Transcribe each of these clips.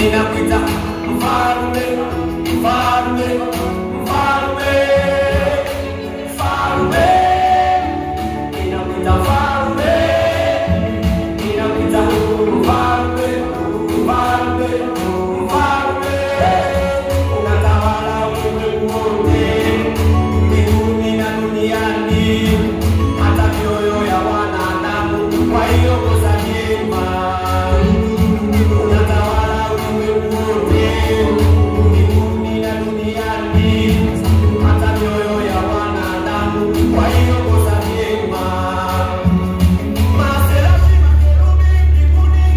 ninakuita mfalme, mfalme, mfalme, mfalme, ninakuita mfalme, ninakuita mfalme, mfalme, mfalme, unatawala ulimwengu wote, mbinguni na duniani, hata mioyo ya wanadamu. Kwa hiyo kosa jema, unatawala ulimwengu wote, mbinguni na duniani, hata mioyo ya wanadamu. Kwa hiyo kosa jema, maserafi makerubi mbinguni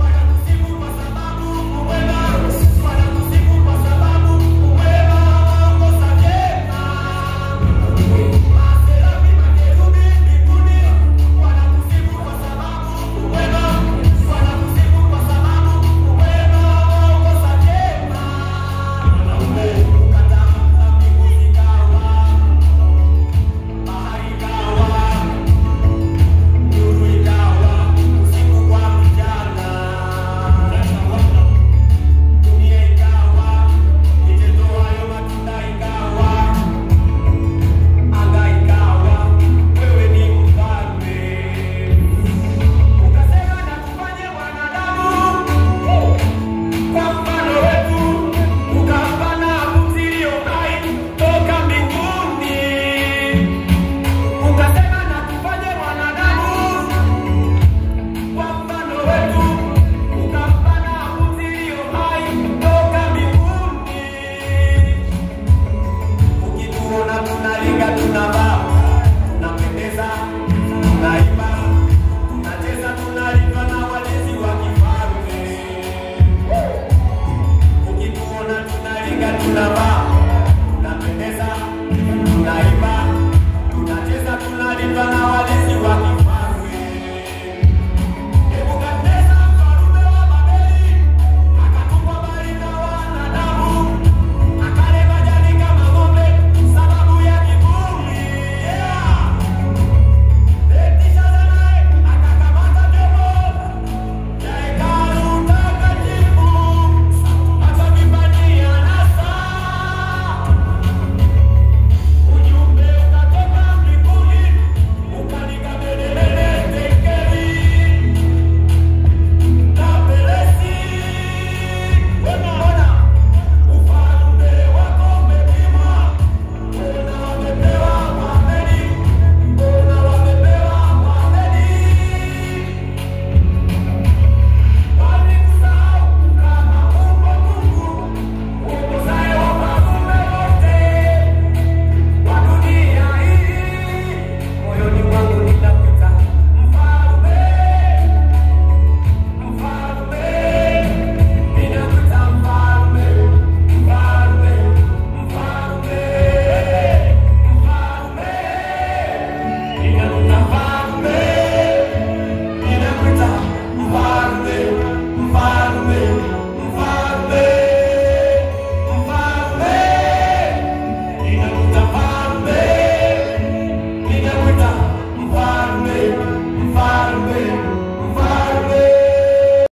wanakusifu kwa sababu umwema, wanakusifu kwa sababu umwema, kosa jema. Maserafi makerubi mbinguni wanakusifu kwa sababu umwema, wanakusifu kwa sababu umwema, kosa jema. Ukatamka mbingu zikawa, bahari ikawa, nuru ikawa, usiku kwa mchana, dunia ikawa, itoayo matunda ikawa, anga ikawa. Wewe ni mfalme. Ukasema na tufanye wanadamu kwa mfano wetu, ukapana pumzi iliyo hai toka mbinguni. Ukasema na tufanye wanadamu kwa mfano wetu, ukapana pumzi iliyo hai toka mbinguni. Ukituona tunaringa, tunavaa, tunapendeza, tunaimba, tunacheza, tunalindwa na walinzi wa kifalme. Ukituona tunaringa, tunavaa